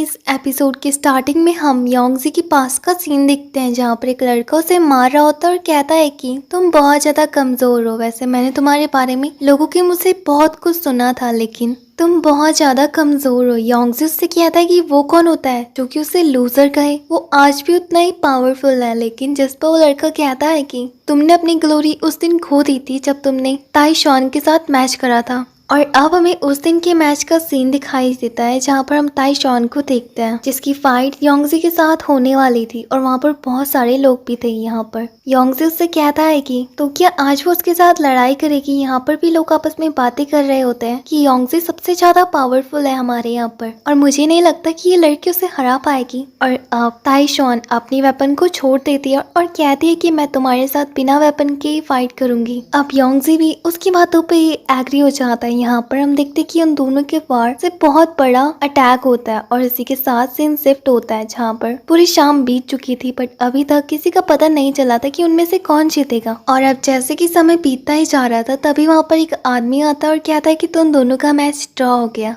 इस एपिसोड के स्टार्टिंग में हम योंगजी के पास का सीन देखते हैं जहाँ पर एक लड़का उसे मार रहा होता है और कहता है कि तुम बहुत ज्यादा कमजोर हो। वैसे मैंने तुम्हारे बारे में लोगों के मुंह से बहुत कुछ सुना था, लेकिन तुम बहुत ज्यादा कमजोर हो। योंगजी उससे कहता है कि वो कौन होता है जो कि उसे लूजर कहे। वो आज भी उतना ही पावरफुल है, लेकिन जिस पर वो लड़का कहता है कि तुमने अपनी ग्लोरी उस दिन खो दी थी जब तुमने ताई शॉन के साथ मैच करा था। और अब हमें उस दिन के मैच का सीन दिखाई देता है जहाँ पर हम ताई शॉन को देखते हैं जिसकी फाइट योंगजी के साथ होने वाली थी और वहाँ पर बहुत सारे लोग भी थे। यहाँ पर योंगजी उससे कहता है कि तो क्या आज वो उसके साथ लड़ाई करेगी। यहाँ पर भी लोग आपस में बातें कर रहे होते हैं कि योंगजी सबसे ज्यादा पावरफुल है हमारे यहाँ पर और मुझे नहीं लगता कि ये लड़की उसे हरा पाएगी। और अब ताई शॉन अपनी वेपन को छोड़ देती है और कहती है कि मैं तुम्हारे साथ बिना वेपन के ही फाइट करूंगी। अब योंगजी भी उसकी बातों पे एग्री हो जाता है। यहाँ पर हम देखते कि उन दोनों के वार से बहुत बड़ा अटैक होता है और इसी के साथ सीन शिफ्ट होता है जहाँ पर पूरी शाम बीत चुकी थी बट अभी तक किसी का पता नहीं चला था कि उनमें से कौन जीतेगा। और अब जैसे कि समय बीतता ही जा रहा था तभी वहाँ पर एक आदमी आता है और कहता है कि तुम दोनों का मैच ड्रॉ हो गया।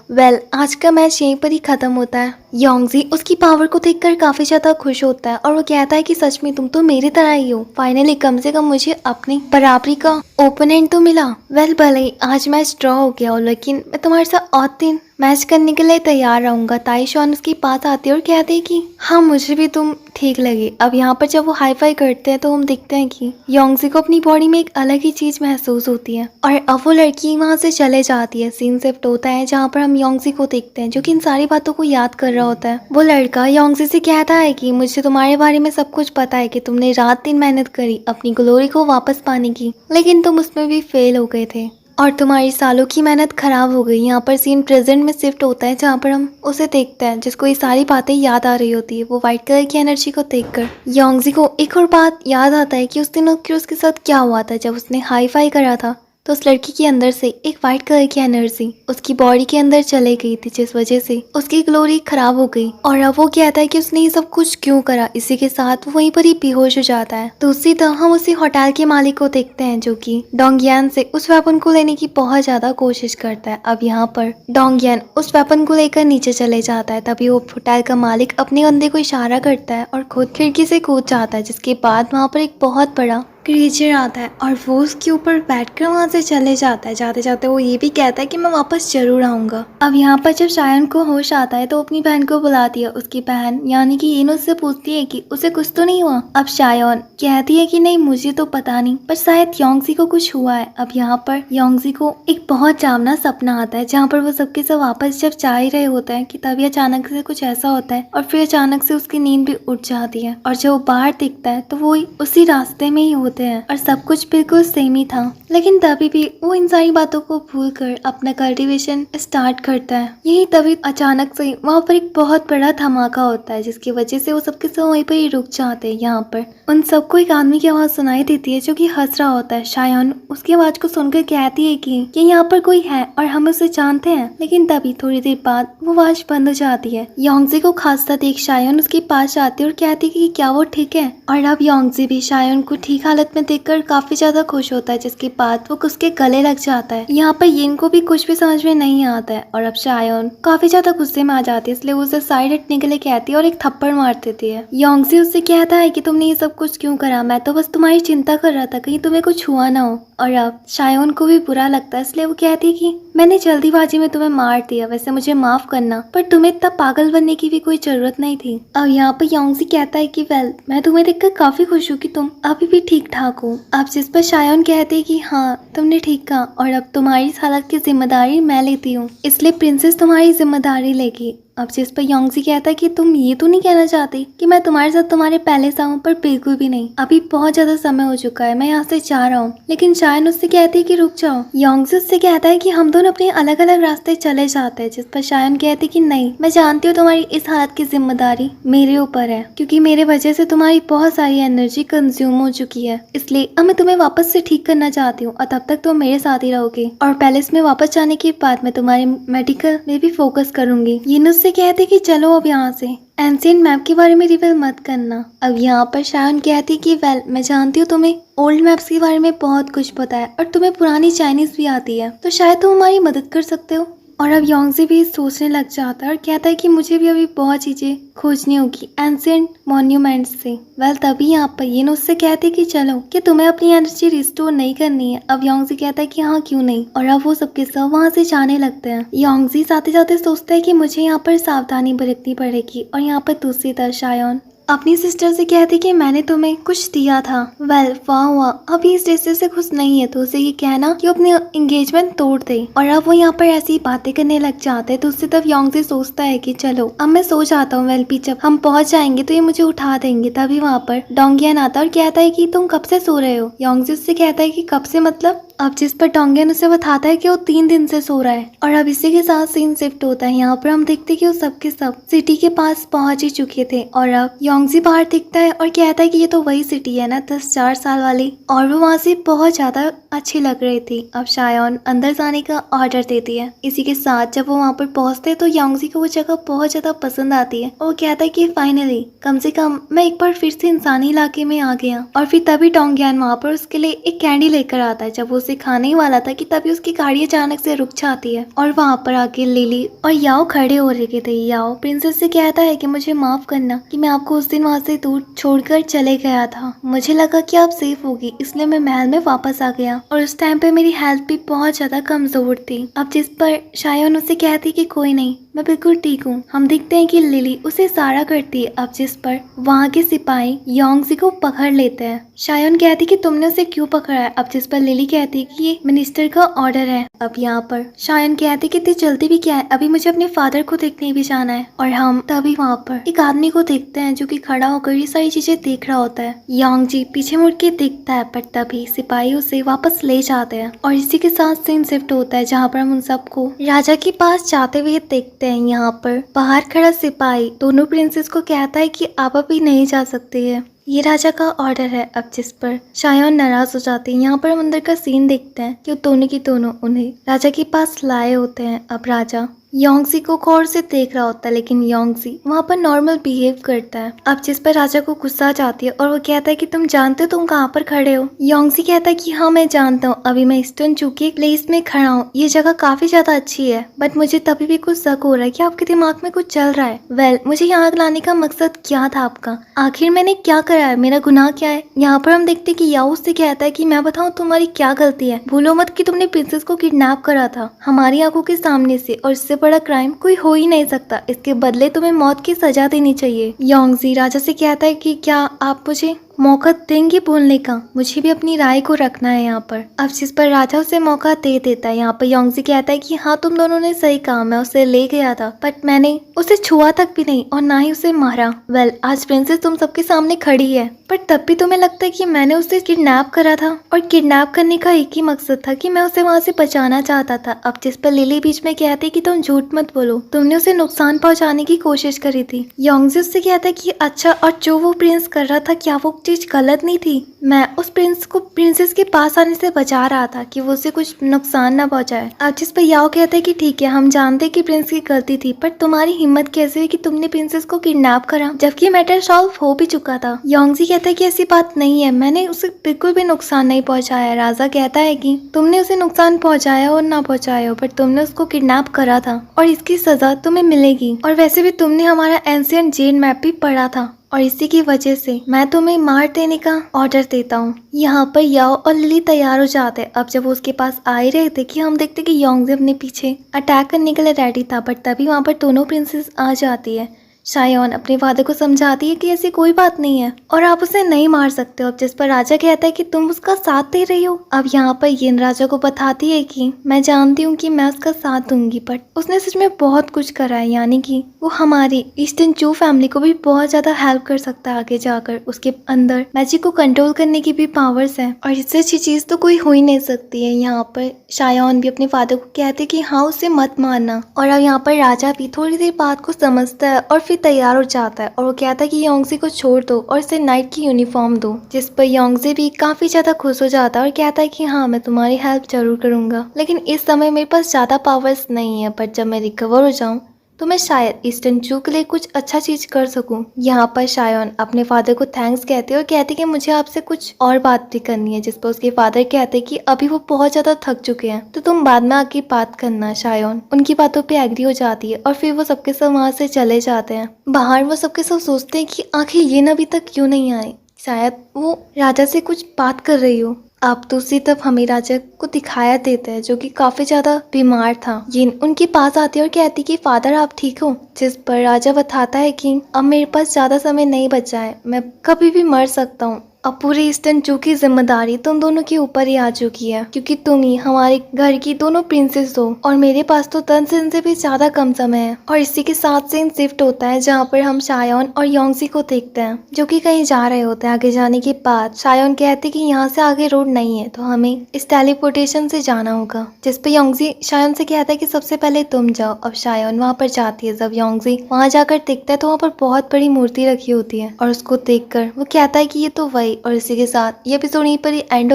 आज का मैच यहीं पर ही खत्म होता है। योंगजी उसकी पावर को देखकर काफी ज्यादा खुश होता है और वो कहता है कि सच में तुम तो मेरी तरह ही हो। फाइनली कम से कम मुझे अपनी बराबरी का ओपोनेंट तो मिला। भले ही आज मैच ड्रॉ हो गया हो, लेकिन मैं तुम्हारे साथ और दिन मैच करने के लिए तैयार रहूंगा। ताई शॉन उसके पास आती है और कहते हैं कि हाँ मुझे भी तुम ठीक लगे। अब यहाँ पर जब वो हाई फाई करते हैं तो हम देखते हैं कि योंगजी को अपनी बॉडी में एक अलग ही चीज महसूस होती है और अब वो लड़की वहाँ से चले जाती है। सीन शिफ्ट होता है जहाँ पर हम योंगजी को देखते हैं जो कि इन सारी बातों को याद कर रहा होता है। वो लड़का योंगजी से कहता है कि मुझे तुम्हारे बारे में सब कुछ पता है कि तुमने रात दिन मेहनत करी अपनी ग्लोरी को वापस पाने की, लेकिन तुम उसमें भी फेल हो गए थे और तुम्हारी सालों की मेहनत खराब हो गई। यहाँ पर सीन प्रेजेंट में शिफ्ट होता है जहाँ पर हम उसे देखते हैं जिसको ये सारी बातें याद आ रही होती है। वो व्हाइट कलर की एनर्जी को देखकर योंगजी को एक और बात याद आता है कि उस दिन उसके साथ क्या हुआ था जब उसने हाई फाई करा था। तो उस लड़की के अंदर से एक व्हाइट कलर की एनर्जी उसकी बॉडी के अंदर चले गई थी जिस वजह से उसकी ग्लोरी खराब हो गई। और अब वो कहता है कि उसने ये सब कुछ क्यों करा। इसी के साथ वो वहीं पर ही बेहोश हो जाता है। तो उसी तरह हम उसी होटल के मालिक को देखते हैं जो कि डोंगयान से उस वेपन को लेने की बहुत ज्यादा कोशिश करता है। अब यहाँ पर डोंगयान उस वेपन को लेकर नीचे चले जाता है। तभी वो होटल का मालिक अपने बंदे को इशारा करता है और खुद खिड़की से कूद जाता है, जिसके बाद वहाँ पर एक बहुत बड़ा क्रिएचर आता है और वो उसके ऊपर बैठकर वहाँ से चले जाता है। जाते जाते वो ये भी कहता है कि मैं वापस जरूर आऊंगा। अब यहाँ पर जब शायन को होश आता है तो अपनी बहन को बुलाती है। उसकी बहन यानी कि येन उससे पूछती है कि उसे कुछ तो नहीं हुआ। अब शायन कहती है कि नहीं मुझे तो पता नहीं, पर शायद योंगजी को कुछ हुआ है। अब यहाँ पर योंगजी को एक बहुत डरावना सपना आता है जहाँ पर वो सबके सब वापस जब जा ही रहे होते हैं कि तभी अचानक से कुछ ऐसा होता है और फिर अचानक से उसकी नींद भी उठ जाती है और जब वो बाहर दिखता है तो वो उसी रास्ते में ही होते हैं और सब कुछ बिल्कुल सेम ही था। लेकिन तभी भी वो इन सारी बातों को भूलकर अपना कल्टीवेशन स्टार्ट करता है। यही तभी अचानक से वहाँ पर एक बहुत बड़ा धमाका होता है जिसकी वजह से वो सबके सब वहीं पर ही रुक जाते हैं। यहाँ पर उन सबको एक आदमी की आवाज सुनाई देती है जो कि हंस रहा होता है। शायन उसकी आवाज को सुनकर कहती है कि यहाँ पर कोई है और हम उसे जानते हैं। लेकिन तभी थोड़ी देर बाद वो आवाज बंद हो जाती है। योंगजी को खांसता देख शायन उसके पास जाती है और कहती है कि क्या वो ठीक है। और अब योंगजी भी शायन को ठीक हालत में देखकर काफी ज्यादा खुश होता है, जिसके बाद वो उसके गले लग जाता है। यहाँ पर येन को भी कुछ भी समझ में नहीं आता है और अब शायन काफी ज्यादा गुस्से में आ जाती है, इसलिए वो उसे साइड हटने के लिए कहती है और एक थप्पड़ मार देती है। योंगजी उससे कहता है कि तुमने ये सब कुछ क्यों करा, मैं तो बस तुम्हारी चिंता कर रहा था कहीं तुम्हें कुछ हुआ ना हो। और अब शायन को भी बुरा लगता है, इसलिए वो कहती है कि मैंने जल्दीबाजी में तुम्हें मार दिया, वैसे मुझे माफ करना, पर तुम्हें इतना पागल बनने की भी कोई जरूरत नहीं थी। अब यहाँ पर योंगजी कहता है कि मैं तुम्हें देखकर काफी खुश हूँ कि तुम अभी भी ठीक ठाक हो। अब जिस पर शायन कहते हैं कि हाँ तुमने ठीक कहा और अब तुम्हारी इस हालत की जिम्मेदारी मैं लेती हूँ, इसलिए प्रिंसेस तुम्हारी जिम्मेदारी लेगी। अब जिस पर योंगजी कहता है कि तुम ये तो नहीं कहना चाहती कि मैं तुम्हारे साथ तुम्हारे पैलेस आऊं, पर बिल्कुल भी नहीं, अभी बहुत ज्यादा समय हो चुका है, मैं यहाँ से जा रहा हूँ। लेकिन शायन उससे कहती है कि रुक जाओ। योंगजी उससे कहता है कि हम दोनों अपने अलग अलग रास्ते चले जाते हैं, जिस पर शायन कहती कि नहीं, मैं जानती हूँ तुम्हारी इस हालत की जिम्मेदारी मेरे ऊपर है क्योंकि मेरे वजह से तुम्हारी बहुत सारी एनर्जी कंज्यूम हो चुकी है, इसलिए अब मैं तुम्हें वापस से ठीक करना चाहती हूँ और तब तक तुम मेरे साथ ही रहोगे और पैलेस में वापस जाने के बाद मैं तुम्हारे मेडिकल में भी फोकस करूंगी। ये से कहते कि चलो अब यहाँ से एंशिएंट मैप के बारे में रिवील मत करना। अब यहाँ पर शायन कहती कि मैं जानती हूँ तुम्हें ओल्ड मैप्स के बारे में बहुत कुछ पता है और तुम्हें पुरानी चाइनीज भी आती है, तो शायद तुम हमारी मदद कर सकते हो। और अब योंगजी भी सोचने लग जाता है और कहता है कि मुझे भी अभी बहुत चीजें खोजनी होगी एंशिएंट मॉन्यूमेंट्स से। वेल तभी यहाँ पर ये उससे कहते कि चलो कि तुम्हें अपनी एनर्जी रिस्टोर नहीं करनी है। अब योंगजी कहता है कि हाँ क्यों नहीं, और अब वो सबके सब वहाँ से जाने लगते हैं। योंगजी जाते जाते सोचता है कि मुझे यहाँ पर सावधानी बरतनी पड़ेगी, और यहाँ पर दूसरी तरफ शायोन अपनी सिस्टर से कहती कि मैंने तुम्हें कुछ दिया था। वेल वाह हुआ, अभी इस रिश्ते से खुश नहीं है तो उसे ये कहना कि अपनी एंगेजमेंट तोड़ दे। और अब वो यहाँ पर ऐसी बातें करने लग जाते हैं। दूसरी तरफ योंगजी सोचता है कि चलो अब मैं सो जाता हूँ। वेल जब हम पहुंच जाएंगे तो ये मुझे उठा देंगे। तभी वहाँ पर डोंगियन आता है और कहता है कि तुम कब से सो रहे हो। योंगजी उससे कहता है कि कब से मतलब। अब जिस पर डोंगियन उसे बताता है कि वो 3 दिन से सो रहा है। और अब इसी के साथ सीन शिफ्ट होता है। यहाँ पर हम देखते हैं कि वो सबके सब सिटी के पास पहुंच ही चुके थे। और अब योंगजी बाहर दिखता है और कहता है कि ये तो वही सिटी है ना 10,000 साल वाली, और वो वहाँ से बहुत ज्यादा अच्छी लग रही थी। अब शायोन अंदर जाने का ऑर्डर देती है। इसी के साथ जब वो वहाँ पर पहुंचते हैं तो योंगजी को वो जगह बहुत ज्यादा पसंद आती है। वो कहता है कि फाइनली कम से कम मैं एक बार फिर से इंसानी इलाके में आ गया। और फिर तभी डोंगियन वहाँ पर उसके लिए एक कैंडी लेकर आता है। जब वो उसे खाने ही वाला था कि तभी उसकी गाड़ी अचानक से रुक जाती है, और वहाँ पर आके लिली और याओ खड़े हो रहे थे। याओ प्रिंसेस से कहता है कि मुझे माफ करना कि मैं आपको उस दिन वहाँ से दूर छोड़कर चले गया था। मुझे लगा कि आप सेफ होगी इसलिए मैं महल में वापस आ गया, और उस टाइम पे मेरी हेल्थ भी बहुत ज्यादा कमजोर थी। अब जिस पर शायोन उसे कहती कि कोई नहीं मैं बिल्कुल ठीक हूँ। हम देखते हैं कि लिली उसे इशारा करती है। अब जिस पर वहाँ के सिपाही योंगजी को पकड़ लेते हैं। शायोन कहती कि तुमने उसे क्यों पकड़ा है। अब जिस पर लिली कहती कि ये मिनिस्टर का ऑर्डर है। अब यहाँ पर शायोन कहती कि इतनी जल्दी भी क्या है, अभी मुझे अपने फादर को देखने भी जाना है। और हम तभी वहाँ पर एक आदमी को देखते हैं जो कि खड़ा होकर ये सारी चीजें देख रहा होता है। योंगजी पीछे मुड़ के देखता है, पर तभी सिपाही उसे वापस ले जाते हैं। और इसी के साथ सीन शिफ्ट होता है जहाँ पर हम उन सबको राजा के पास जाते हुए देखते हैं। यहाँ पर बाहर खड़ा सिपाही दोनों प्रिंसेस को कहता है कि आप अभी नहीं जा सकते हैं, ये राजा का ऑर्डर है। अब जिस पर शायोन नाराज हो जाती है। यहाँ पर हम अंदर का सीन देखते हैं कि दोनों की दोनों उन्हें राजा के पास लाए होते हैं। अब राजा योंगजी को गौर से देख रहा होता है, लेकिन योंगजी वहाँ पर नॉर्मल बिहेव करता है। अब जिस पर राजा को गुस्सा आ जाती है और वो कहता है कि तुम जानते हो तुम कहाँ पर खड़े हो। योंगजी कहता है कि हाँ मैं जानता हूँ, अभी मैं स्टोन चूके प्लेस में खड़ा हूँ। ये जगह काफी ज्यादा अच्छी है, बट मुझे तभी भी कुछ शक हो रहा है कि आपके दिमाग में कुछ चल रहा है। वेल मुझे यहाँ लाने का मकसद क्या था आपका, आखिर मैंने क्या करा है, मेरा गुनाह क्या है। यहाँ पर हम देखते कि याओ से कहता है कि मैं बताऊँ तुम्हारी क्या गलती है। भूलो मत कि तुमने प्रिंसेस को किडनैप करा था हमारी आंखों के सामने से, और इससे बड़ा क्राइम कोई हो ही नहीं सकता। इसके बदले तुम्हें मौत की सजा देनी चाहिए। योंगजी राजा से कहता है कि क्या आप मुझे मौका देंगे बोलने का, मुझे भी अपनी राय को रखना है यहाँ पर। अब जिस पर राजा उसे मौका दे देता है। यहाँ पर योंगजी कहता है कि हाँ तुम दोनों ने सही कहा, मैं उसे ले गया था बट मैंने उसे छुआ तक भी नहीं और ना ही उसे मारा। वेल आज प्रिंसेस तुम सबके सामने खड़ी है, पर तब भी तुम्हें लगता है कि मैंने उसे किडनैप करा था, और किडनैप करने का एक ही मकसद था कि मैं उसे वहाँ से बचाना चाहता था। अब जिस पर लिली बीच में कहती कि तुम झूठ मत बोलो, तुमने उसे नुकसान पहुँचाने की कोशिश करी थी। योंगजी उससे कहता है कि अच्छा, और जो वो प्रिंस कर रहा था क्या वो चीज गलत नहीं थी। मैं उस प्रिंस को प्रिंसेस के पास आने से बचा रहा था कि वो उसे कुछ नुकसान ना पहुंचाए। अब जिस पर याओ कहता है कि ठीक है हम जानते कि प्रिंस की गलती थी, पर तुम्हारी हिम्मत कैसे हुई कि तुमने प्रिंसेस को किडनैप करा जबकि मैटर सॉल्व हो भी चुका था। योंगजी कहता है कि ऐसी बात नहीं है, मैंने उसे बिल्कुल भी नुकसान नहीं पहुंचाया। राजा कहता है कि तुमने उसे नुकसान पहुंचाया और ना पहुंचाया हो, पर तुमने उसको किडनैप करा था और इसकी सजा तुम्हें मिलेगी। और वैसे भी तुमने हमारा एंशिएंट जेन मैप भी पढ़ा था और इसी की वजह से मैं तुम्हें मार देने का ऑर्डर देता हूँ। यहाँ पर याओ और लिली तैयार हो जाते। अब जब वो उसके पास आ ही रहे थे कि हम देखते कि योंगजी अपने पीछे अटैक करने के लिए रेडी था, बट तभी वहाँ पर दोनों प्रिंसेस आ जाती है। शायोन अपने फादर को समझाती है कि ऐसी कोई बात नहीं है और आप उसे नहीं मार सकते हो। अब जिस पर राजा कहता है कि तुम उसका साथ दे रही हो। अब यहाँ पर येन राजा को बताती है कि मैं जानती हूँ कि मैं उसका साथ दूंगी, बट उसने सच में बहुत कुछ करा है, यानी कि वो हमारी ईस्टर्न चू फैमिली को भी बहुत ज्यादा हेल्प कर सकता है आगे जाकर। उसके अंदर मैजिक को कंट्रोल करने की भी पावर्स है और इससे अच्छी चीज तो कोई हो ही नहीं सकती है। यहाँ पर शायोन भी अपने फादर को कहते कि हाँ उसे मत मारना, और अब यहाँ पर राजा भी थोड़ी देर बात को समझता है और तैयार हो जाता है और वो कहता है कि योंगजी को छोड़ दो और इसे नाइट की यूनिफॉर्म दो। जिस पर योंगजी भी काफी ज्यादा खुश हो जाता है और कहता है कि हाँ मैं तुम्हारी हेल्प जरूर करूंगा, लेकिन इस समय मेरे पास ज्यादा पावर्स नहीं है, पर जब मैं रिकवर हो जाऊं तो मैं शायद ईस्टर्न जू के लिए कुछ अच्छा चीज कर सकूं। यहाँ पर शायोन अपने फादर को थैंक्स कहती है और कहती कि मुझे आपसे कुछ और बात भी करनी है, जिस पर उसके फादर कहते कि अभी वो बहुत ज्यादा थक चुके हैं, तो तुम बाद में आके बात करना। शायोन उनकी बातों पे एग्री हो जाती है और फिर वो सबके सब वहां से चले जाते हैं। बाहर वो सबके सब सोचते हैं कि आखिर ये अभी तक क्यों नहीं आए, शायद वो राजा से कुछ बात कर रही हो। अब दूसरी तरफ हमें राजा को दिखाया देता है जो कि काफी ज्यादा बीमार था। ये उनके पास आती है और कहती कि फादर आप ठीक हो, जिस पर राजा बताता है कि अब मेरे पास ज्यादा समय नहीं बचा है, मैं कभी भी मर सकता हूँ। अब पूरी ईस्टर्न जू की जिम्मेदारी तुम दोनों के ऊपर ही आ चुकी है, क्योंकि तुम ही हमारे घर की दोनों प्रिंसेस हो और मेरे पास तो 10 दिन से भी ज्यादा कम समय है। और इसी के साथ सीन शिफ्ट होता है जहाँ पर हम शायोन और योंगजी को देखते हैं जो कि कहीं जा रहे होते हैं। आगे जाने के बाद शायोन कहते कि यहाँ से आगे रोड नहीं है, तो हमें इस टेलीपोर्टेशन से जाना होगा, जिस पे योंगजी शायोन से कहता है कि सबसे पहले तुम जाओ। अब शायोन वहाँ पर जाती है। जब योंगजी वहाँ जाकर देखता है तो वहाँ पर बहुत बड़ी मूर्ति रखी होती है और उसको देखकर वो कहता है कि ये तो वही। और इसी के साथ ये एपिसोड यहीं पर ही एंड